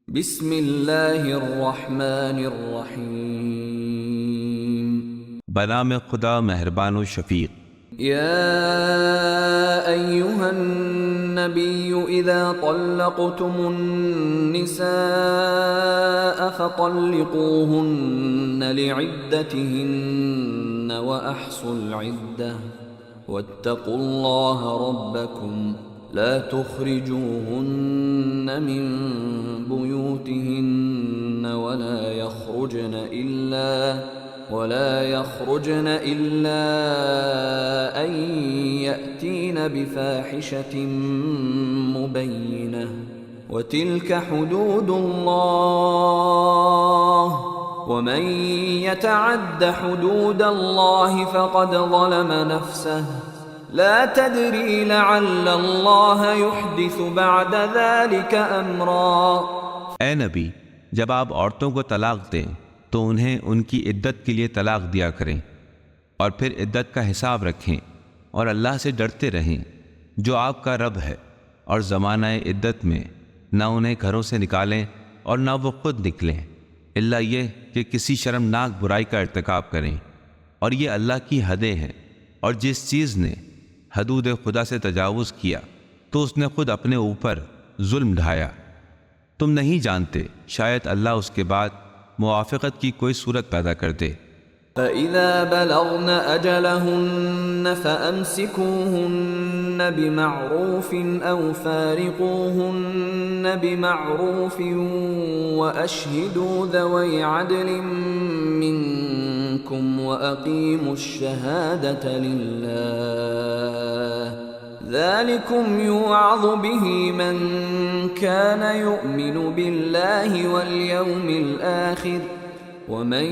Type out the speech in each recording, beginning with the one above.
بسم اللہ الرحمن الرحیم بنام خدا مہربان و شفیق۔ یا ایہا النبی اذا طلقتم النساء فطلقوهن لعدتهن وأحصوا العدة واتقوا الله ربكم لا تخرجوهن من بيوتهن ولا يخرجن إلا أن يأتين بفاحشة مبينة وتلك حدود الله ومن يتعد حدود الله فقد ظلم نفسه لا تدري لعل الله يحدث بعد ذلك امرا۔ اے نبی، جب آپ عورتوں کو طلاق دیں تو انہیں ان کی عدت کے لیے طلاق دیا کریں، اور پھر عدت کا حساب رکھیں اور اللہ سے ڈرتے رہیں جو آپ کا رب ہے، اور زمانہ عدت میں نہ انہیں گھروں سے نکالیں اور نہ وہ خود نکلیں، الا یہ کہ کسی شرمناک برائی کا ارتکاب کریں، اور یہ اللہ کی حدیں ہیں، اور جس چیز نے حدود خدا سے تجاوز کیا تو اس نے خود اپنے اوپر ظلم ڈھایا۔ تم نہیں جانتے، شاید اللہ اس کے بعد موافقت کی کوئی صورت پیدا کر دے۔ فَإِذَا بَلَغْنَ أَجَلَهُنَّ فَأَمْسِكُوهُنَّ بِمَعْرُوفٍ أَوْ فَارِقُوهُنَّ بِمَعْرُوفٍ وَأَشْهِدُوا ذَوَيْ عَدْلٍ مِّنكُمْ وَأَقِيمُوا الشَّهَادَةَ لِلَّهِ ذَلِكُمْ يُوعَظُ بِهِ مَنْ كَانَ يُؤْمِنُ بِاللَّهِ وَالْيَوْمِ الْآخِرِ وَمَن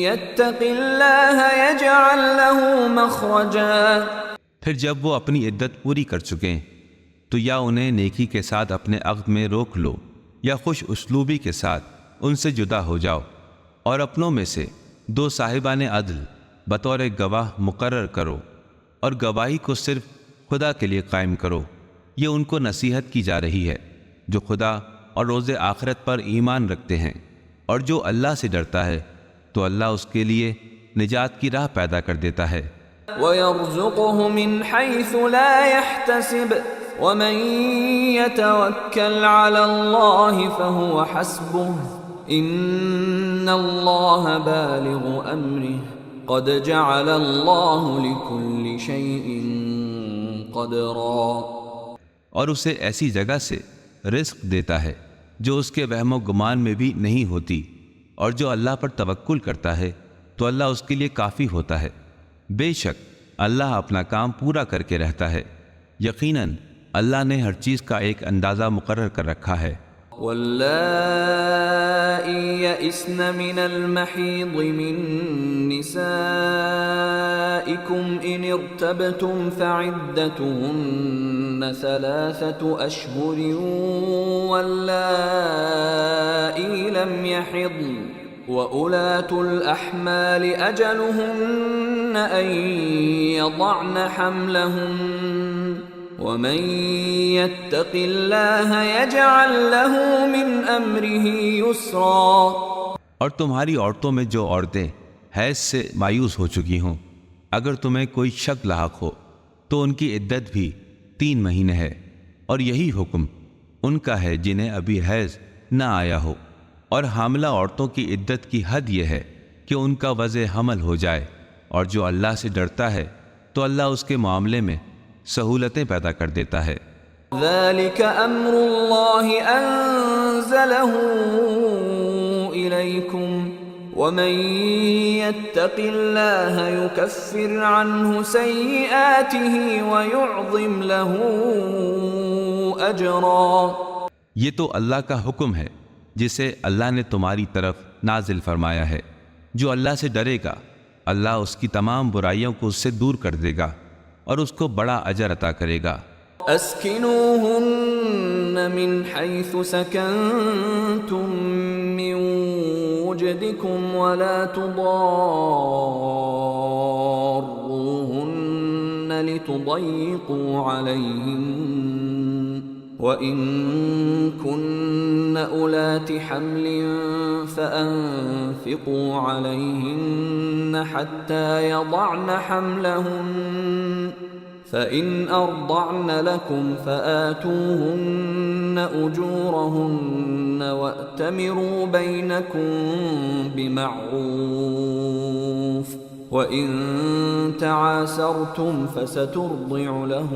يَتَّقِ اللَّهَ يَجْعَل لَّهُ مَخْرَجًا۔ پھر جب وہ اپنی عدت پوری کر چکیں تو یا انہیں نیکی کے ساتھ اپنے عقد میں روک لو یا خوش اسلوبی کے ساتھ ان سے جدا ہو جاؤ، اور اپنوں میں سے دو صاحبان عدل بطور گواہ مقرر کرو، اور گواہی کو صرف خدا کے لیے قائم کرو۔ یہ ان کو نصیحت کی جا رہی ہے جو خدا اور روز آخرت پر ایمان رکھتے ہیں، اور جو اللہ سے ڈرتا ہے تو اللہ اس کے لیے نجات کی راہ پیدا کر دیتا ہے۔ وَيَرْزُقُهُ مِنْ حَيْثُ لَا يَحْتَسِبُ وَمَن يَتَوَكَّلْ عَلَى اللَّهِ فَهُوَ حَسْبُهُ إِنَّ اللَّهَ بَالِغُ أَمْرِهِ قَدْ جَعَلَ اللَّهُ لِكُلِّ شَيْءٍ قَدْرًا۔ اور اسے ایسی جگہ سے رزق دیتا ہے جو اس کے وہم و گمان میں بھی نہیں ہوتی، اور جو اللہ پر توکل کرتا ہے تو اللہ اس کے لیے کافی ہوتا ہے۔ بے شک اللہ اپنا کام پورا کر کے رہتا ہے، یقیناً اللہ نے ہر چیز کا ایک اندازہ مقرر کر رکھا ہے۔ واللائي يئسن من المحيض من نسائكم إن ارتبتم فعدتهن 3 أشهر واللائي لم يحضن وأولاة الأحمال أجلهن أن يضعن حملهن ومن يتق الله يجعل له من امره يسرا۔ اور تمہاری عورتوں میں جو عورتیں حیض سے مایوس ہو چکی ہوں، اگر تمہیں کوئی شک لاحق ہو تو ان کی عدت بھی 3 مہینے ہے، اور یہی حکم ان کا ہے جنہیں ابھی حیض نہ آیا ہو، اور حاملہ عورتوں کی عدت کی حد یہ ہے کہ ان کا وضع حمل ہو جائے، اور جو اللہ سے ڈرتا ہے تو اللہ اس کے معاملے میں سہولتیں پیدا کر دیتا ہے۔ ذلك امر اللہ انزلہ الیکم ومن يتق اللہ یکفر عنہ سیئاتہ ویعظم له اجرا۔ یہ تو اللہ کا حکم ہے جسے اللہ نے تمہاری طرف نازل فرمایا ہے۔ جو اللہ سے ڈرے گا اللہ اس کی تمام برائیوں کو اس سے دور کر دے گا اور اس کو بڑا اجر عطا کرے گا۔ اسکنوہن من حیث سکنتم من وجدکم ولا تضاروہن لتضیقوا علیہن وَإِن كُنَّ أُولَاتِ حَمْلٍ فَأَنفِقُوا عَلَيْهِنَّ حَتَّى يَضَعْنَ حَمْلَهُنَّ فَإِنْ أَرْضَعْنَ لَكُمْ فَآتُوهُنَّ أُجُورَهُنَّ وَأْتَمِرُوا بَيْنَكُمْ بِمَعْرُوفٍ وَإِن تَعَاسَرْتُمْ فَسَتُرْضِعُ لَهُ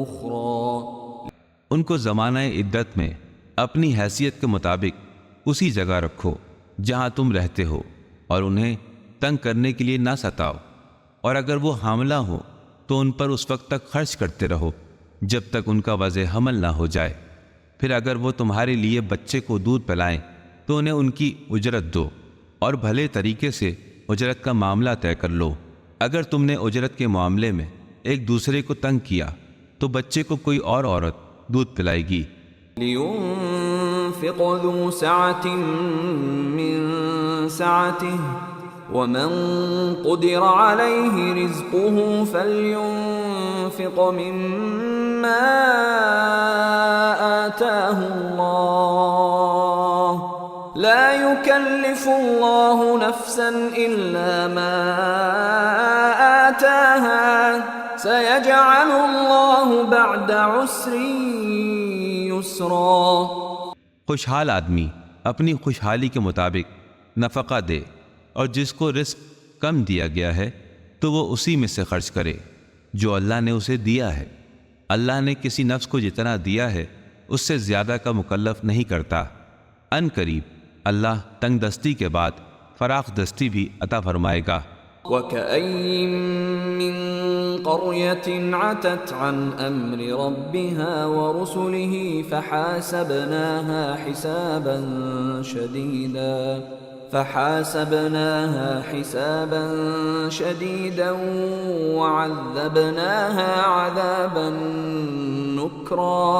أُخْرَى۔ ان کو زمانہ عدت میں اپنی حیثیت کے مطابق اسی جگہ رکھو جہاں تم رہتے ہو، اور انہیں تنگ کرنے کے لیے نہ ستاؤ، اور اگر وہ حاملہ ہو تو ان پر اس وقت تک خرچ کرتے رہو جب تک ان کا وضع حمل نہ ہو جائے۔ پھر اگر وہ تمہارے لیے بچے کو دودھ پلائیں تو انہیں ان کی اجرت دو، اور بھلے طریقے سے اجرت کا معاملہ طے کر لو۔ اگر تم نے اجرت کے معاملے میں ایک دوسرے کو تنگ کیا تو بچے کو کوئی اور عورت دودھ پلائے گی۔ لِيُنْفِقْ ذُو سَعَةٍ مِّن سَعَتِهِ وَمَن قُدِرَ عَلَيْهِ رِزْقُهُ فَلْيُنْفِقْ مِمَّا آتَاهُ اللَّهُ لَا يُكَلِّفُ اللَّهُ نَفْسًا إِلَّا مَا آتَاهَا سَيَجْعَلُ اللَّهُ بَعْدَ عُسْرٍ يُسْرًا۔ خوشحال آدمی اپنی خوشحالی کے مطابق نفقہ دے، اور جس کو رزق کم دیا گیا ہے تو وہ اسی میں سے خرچ کرے جو اللہ نے اسے دیا ہے۔ اللہ نے کسی نفس کو جتنا دیا ہے اس سے زیادہ کا مکلف نہیں کرتا۔ ان قریب اللہ تنگ دستی کے بعد فراخ دستی بھی عطا فرمائے گا۔ وَكَأَيِّن مِّن قَرْيَةٍ عَتَتْ عَنْ أَمْرِ رَبِّهَا وَرُسُلِهِ فحاسبناها حسابا شديدا وعذبناها عذابا نكرا۔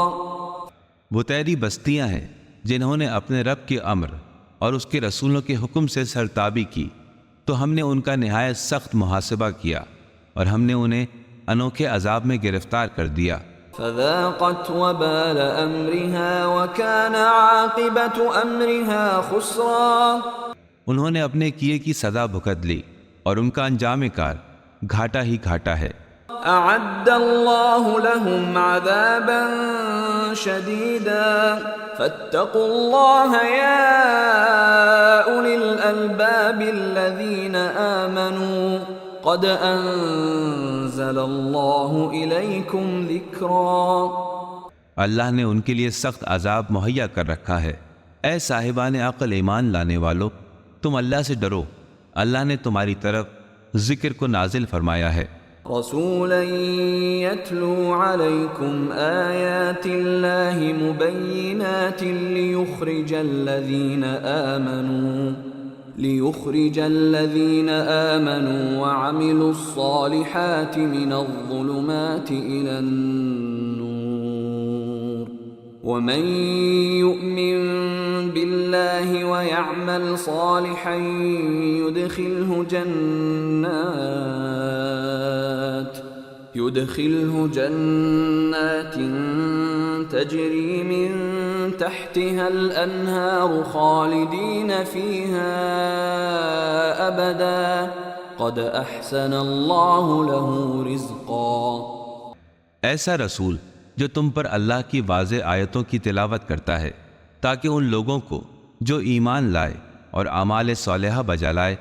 وہ تیری بستیاں ہیں جنہوں نے اپنے رب کے امر اور اس کے رسولوں کے حکم سے سرتابی کی، تو ہم نے ان کا نہایت سخت محاسبہ کیا اور ہم نے انہیں انوکھے عذاب میں گرفتار کر دیا۔ فذاقت وبال امرها وكان عاقبة امرها خسرا۔ انہوں نے اپنے کیے کی سزا بھگت لی اور ان کا انجام کار گھاٹا ہی گھاٹا ہے۔ اعد اللہ لهم عذابا شدیدا فاتقوا اللہ یا اولی الالباب الذین آمنوا قد انزل اللہ الیکم ذکرا۔ اللہ نے ان کے لیے سخت عذاب مہیا کر رکھا ہے۔ اے صاحبان عقل ایمان لانے والو، تم اللہ سے ڈرو، اللہ نے تمہاری طرف ذکر کو نازل فرمایا ہے۔ رسولا يتلو عليكم آيات الله مبينات ليخرج الذين آمنوا وعملوا الصالحات من الظلمات إلى النور ومن يؤمن بالله ويعمل صالحا يدخله جنات تجري من تحتها الأنهار خالدين فيها أبدا قد أحسن الله له رزقا۔ ایسا رسول جو تم پر اللہ کی واضح آیتوں کی تلاوت کرتا ہے تاکہ ان لوگوں کو جو ایمان لائے اور اعمال صالحہ بجا لائے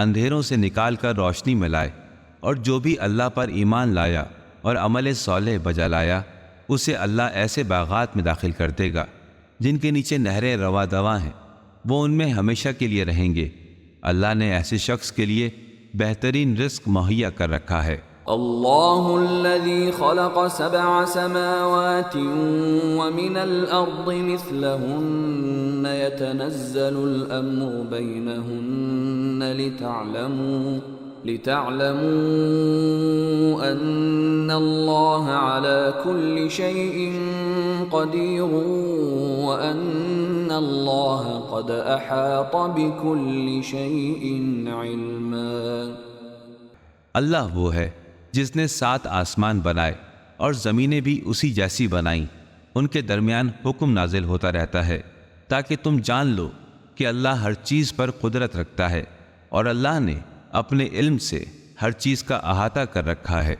اندھیروں سے نکال کر روشنی میں لائے، اور جو بھی اللہ پر ایمان لایا اور عمل صالح بجا لایا اسے اللہ ایسے باغات میں داخل کر دے گا جن کے نیچے نہریں رواں دواں ہیں، وہ ان میں ہمیشہ کے لیے رہیں گے۔ اللہ نے ایسے شخص کے لیے بہترین رزق مہیا کر رکھا ہے۔ اللہ الذي خلق 7 سماوات ومن الأرض مثلهن يتنزل الأمر بينهن لتعلموا أن الله على كل شيء قدير وأن الله قد أحاط بكل شيء علما۔ اللہ وہ ہے جس نے 7 آسمان بنائے اور زمینیں بھی اسی جیسی بنائیں، ان کے درمیان حکم نازل ہوتا رہتا ہے تاکہ تم جان لو کہ اللہ ہر چیز پر قدرت رکھتا ہے، اور اللہ نے اپنے علم سے ہر چیز کا احاطہ کر رکھا ہے۔